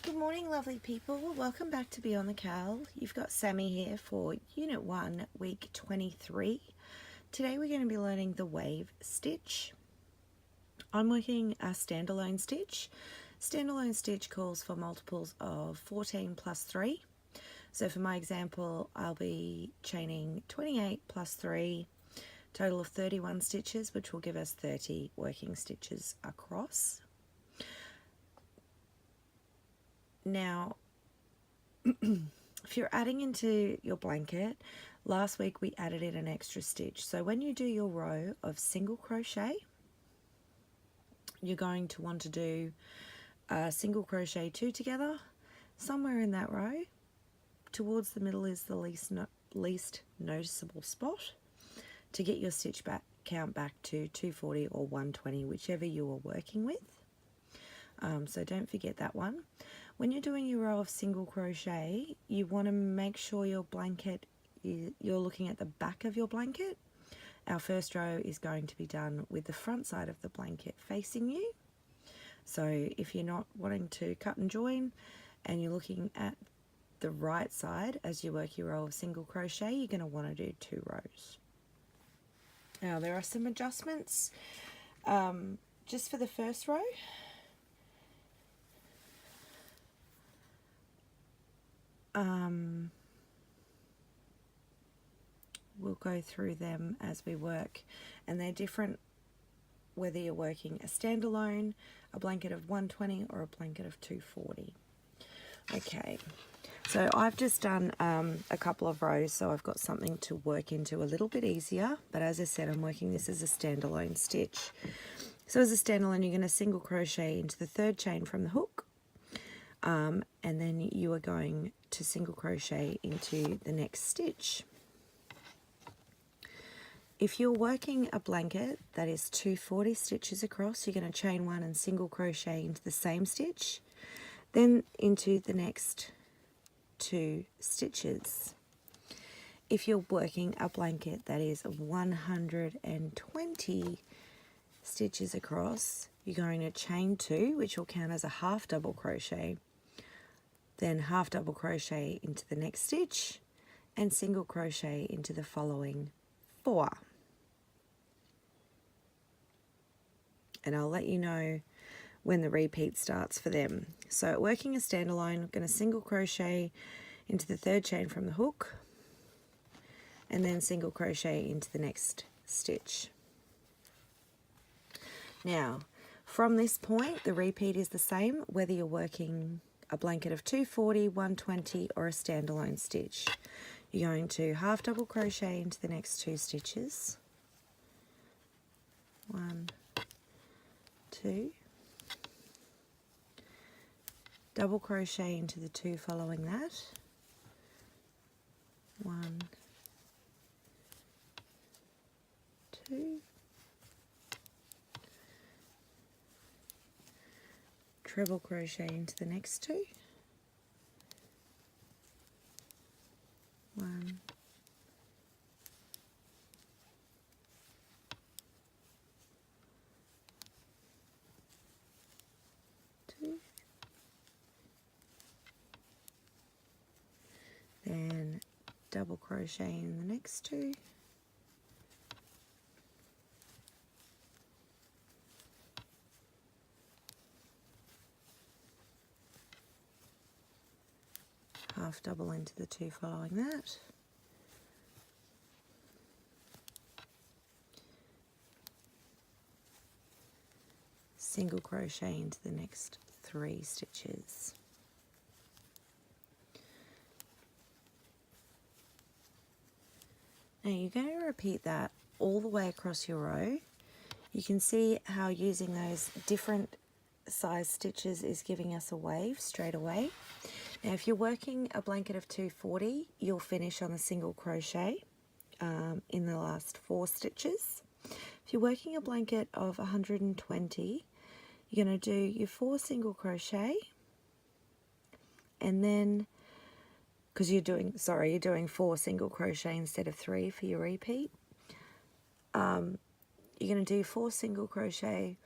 Good morning, lovely people. Welcome back to Beyond the Cowl. You've got Sammy here for Unit 1, Week 23. Today we're going to be learning the wave stitch. I'm working a standalone stitch. Standalone stitch calls for multiples of 14 plus 3. So for my example, I'll be chaining 28 plus 3, total of 31 stitches, which will give us 30 working stitches across. Now, if you're adding into your blanket, last week we added in an extra stitch. So when you do your row of single crochet, you're going to want to do a single crochet 2 together. Somewhere in that row, towards the middle is the least noticeable spot to get your stitch count back to 240 or 120, whichever you are working with. So don't forget that one. When you're doing your row of single crochet, you want to make sure your blanket, you're looking at the back of your blanket. Our first row is going to be done with the front side of the blanket facing you. So if you're not wanting to cut and join and you're looking at the right side as you work your row of single crochet, you're going to want to do 2 rows. Now there are some adjustments just for the first row. We'll go through them as we work, and they're different whether you're working a standalone, a blanket of 120 or a blanket of 240. Okay, so I've just done a couple of rows, so I've got something to work into a little bit easier, but as I said, I'm working this as a standalone stitch. So as a standalone, you're going to single crochet into the 3rd chain from the hook, and then you are going to single crochet into the next stitch. If you're working a blanket that is 240 stitches across, you're going to chain 1 and single crochet into the same stitch, then into the next 2 stitches. If you're working a blanket that is 120 stitches across, you're going to chain 2, which will count as a half double crochet, then half double crochet into the next stitch and single crochet into the following 4. And I'll let you know when the repeat starts for them. So working a standalone, I'm going to single crochet into the 3rd chain from the hook and then single crochet into the next stitch. Now, from this point, the repeat is the same whether you're working a blanket of 240, 120 or a standalone stitch. You're going to half double crochet into the next 2 stitches. 1, 2, double crochet into the 2 following that, 1, 2, treble crochet into the next 2, 1, 2, then double crochet in the next 2, half double into the 2 following that, single crochet into the next 3 stitches. Now you're going to repeat that all the way across your row. You can see how using those different size stitches is giving us a wave straight away. Now if you're working a blanket of 240, you'll finish on a single crochet in the last 4 stitches. If you're working a blanket of 120, you're going to do your 4 single crochet, and then because you're doing 4 single crochet instead of 3 for your repeat, you're going to do 4 single crochet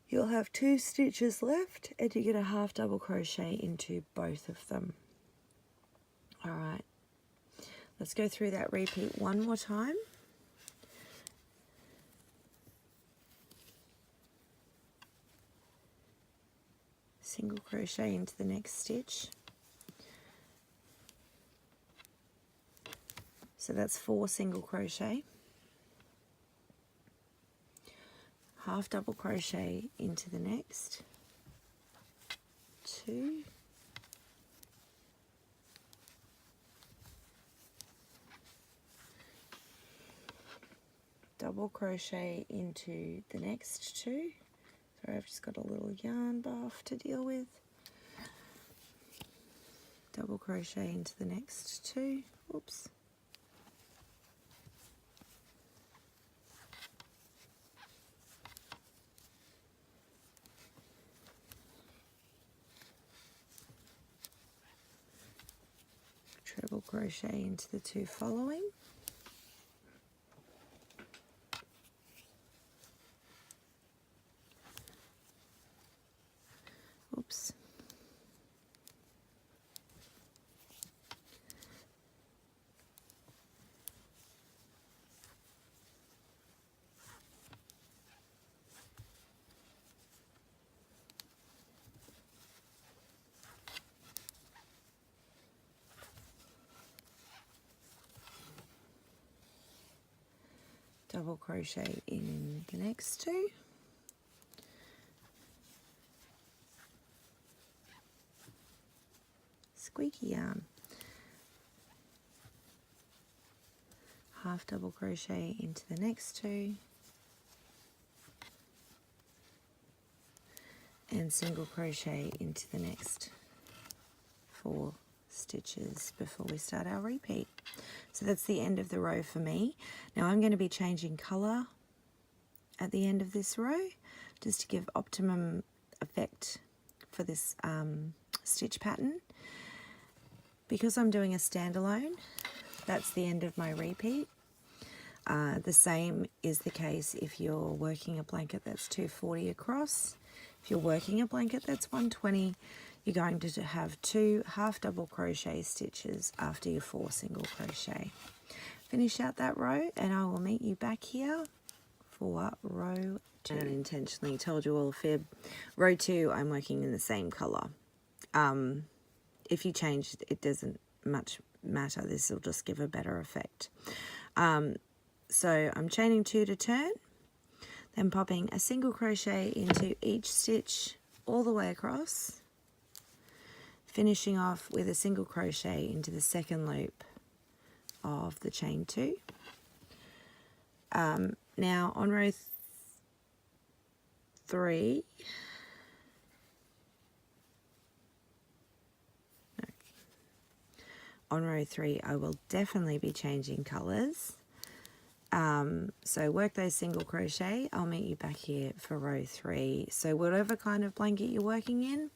You'll have 2 stitches left and you get a half double crochet into both of them. Alright, let's go through that repeat one more time. Single crochet into the next stitch. So that's 4 single crochet. Half double crochet into the next 2, double crochet into the next 2. Sorry, I've just got a little yarn buff to deal with. Double crochet into the next 2. Oops. Treble crochet into the 2 following. Oops. Double crochet in the next 2. Squeaky yarn. Half double crochet into the next 2. And single crochet into the next 4 stitches before we start our repeat. So that's the end of the row for me. Now I'm going to be changing colour at the end of this row just to give optimum effect for this stitch pattern. Because I'm doing a standalone, that's the end of my repeat. The same is the case if you're working a blanket that's 240 across. If you're working a blanket that's 120, you're going to have 2 half double crochet stitches after your 4 single crochet. Finish out that row and I will meet you back here for row 2. And intentionally told you all a fib. Row 2, I'm working in the same colour. If you change, it doesn't much matter. This will just give a better effect. So I'm chaining 2 to turn, then popping a single crochet into each stitch all the way across, finishing off with a single crochet into the second loop of the chain 2. Now on row 3, on row 3 I will definitely be changing colours. So work those single crochet. I'll meet you back here for row 3. So whatever kind of blanket you're working in,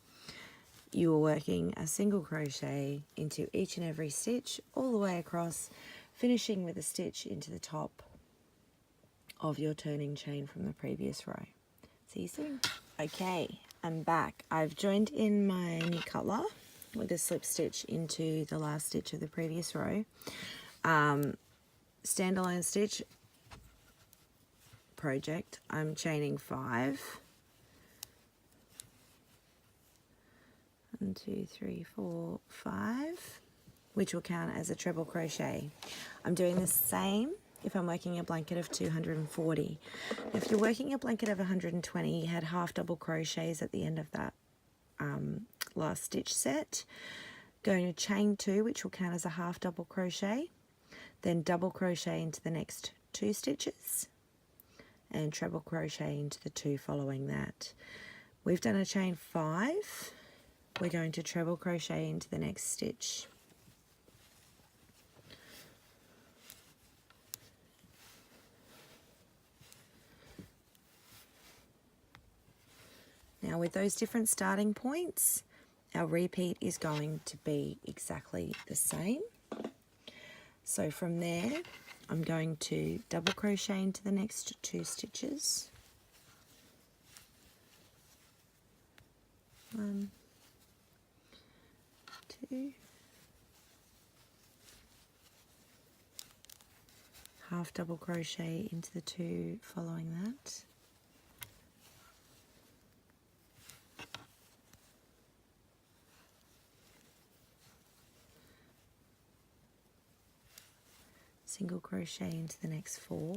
you are working a single crochet into each and every stitch all the way across, finishing with a stitch into the top of your turning chain from the previous row. See you soon. Okay, I'm back. I've joined in my new colour with a slip stitch into the last stitch of the previous row. Standalone stitch project, I'm chaining 5. 1, 2, 3, 4, 5, which will count as a treble crochet. I'm doing the same if I'm working a blanket of 240. If you're working a blanket of 120, you had half double crochets at the end of that last stitch set. Going to chain 2, which will count as a half double crochet, then double crochet into the next 2 stitches and treble crochet into the 2 following that. We've done a chain 5. We're going to treble crochet into the next stitch. Now with those different starting points, our repeat is going to be exactly the same. So from there, I'm going to double crochet into the next 2 stitches. 1, 2, half double crochet into the 2 following that, single crochet into the next 4,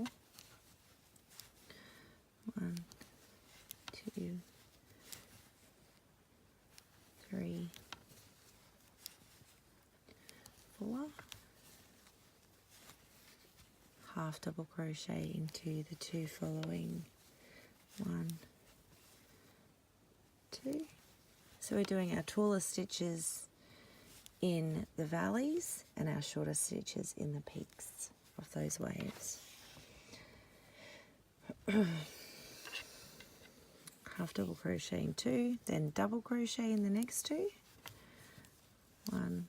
1, 2, 3, 4, half double crochet into the 2 following, 1, 2. So we're doing our taller stitches in the valleys and our shorter stitches in the peaks of those waves. Half double crochet in 2, then double crochet in the next 2, 1,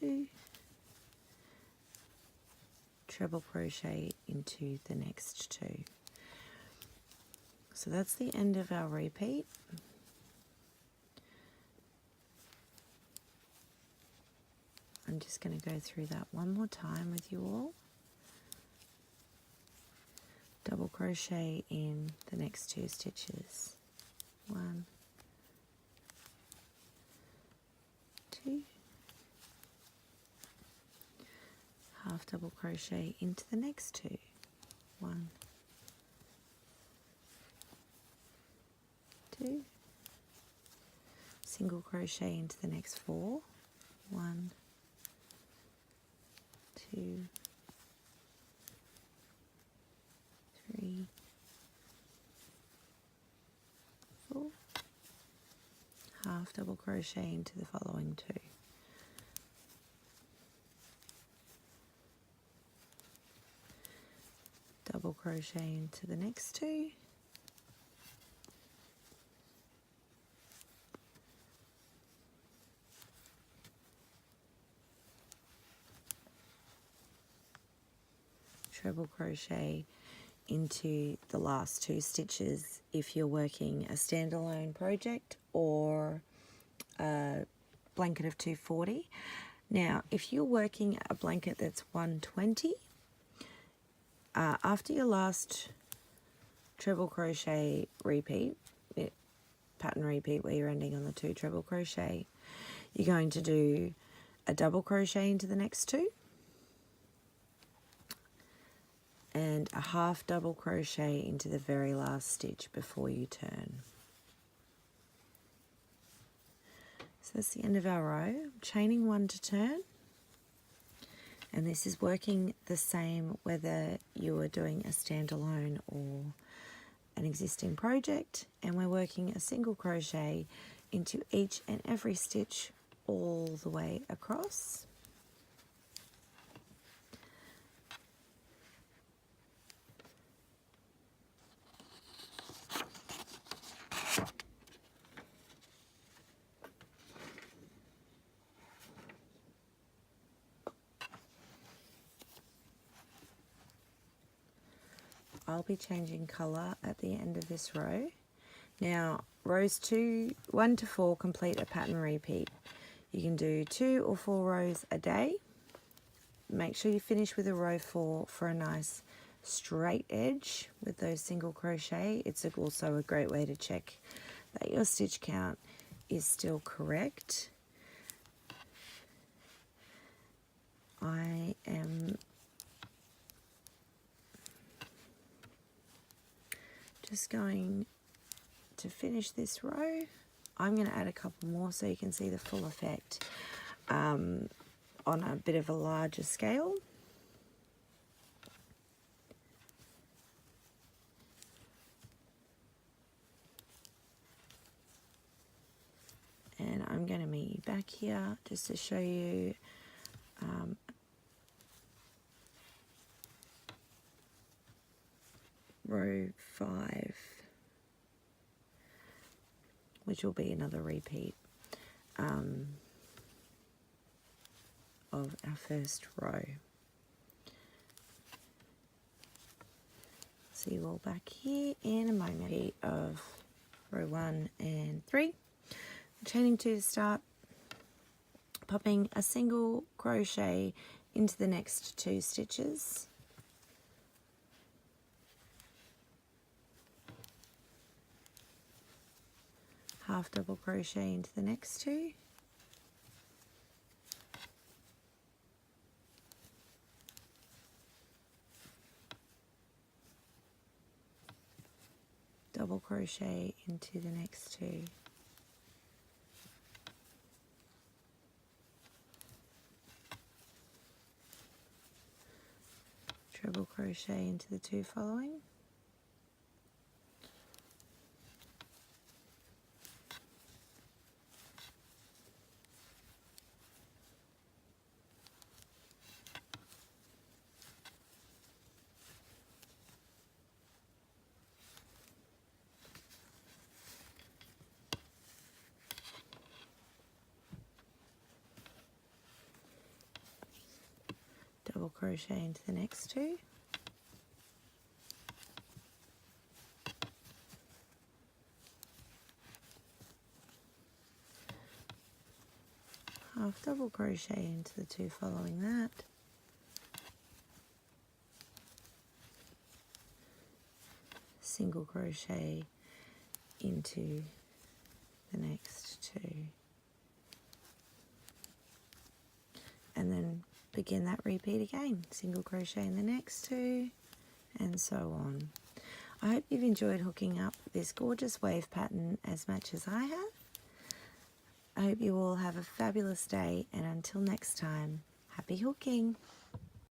2, treble crochet into the next 2. So that's the end of our repeat. I'm just going to go through that one more time with you all. Double crochet in the next 2 stitches. 1, 2, half double crochet into the next 2. 1, 2, single crochet into the next 4. 1, 2, 3, 4, half double crochet into the following 2. Double crochet into the next 2. Treble crochet into the last 2 stitches if you're working a standalone project or a blanket of 240. Now, if you're working a blanket that's 120, after your last treble crochet repeat, pattern repeat where you're ending on the 2 treble crochet, you're going to do a double crochet into the next 2 and a half double crochet into the very last stitch before you turn. So that's the end of our row. Chaining 1 to turn, and this is working the same whether you are doing a standalone or an existing project, and we're working a single crochet into each and every stitch all the way across. I'll be changing colour at the end of this row. Now, rows 1 to 4 complete a pattern repeat. You can do 2 or 4 rows a day. Make sure you finish with a row 4 for a nice straight edge with those single crochet. It's also a great way to check that your stitch count is still correct. I am just going to finish this row. I'm going to add a couple more so you can see the full effect on a bit of a larger scale. And I'm going to meet you back here just to show you row 5, which will be another repeat of our first row. See you all back here in a moment of 1 and 3, chaining 2 to start, popping a single crochet into the next 2 stitches, half double crochet into the next 2, double crochet into the next 2, treble crochet into the 2 following, double crochet into the next 2, half double crochet into the 2 following that, single crochet into the next 2, and then begin that repeat again, single crochet in the next 2, and so on. I hope you've enjoyed hooking up this gorgeous wave pattern as much as I have. I hope you all have a fabulous day, and until next time, happy hooking!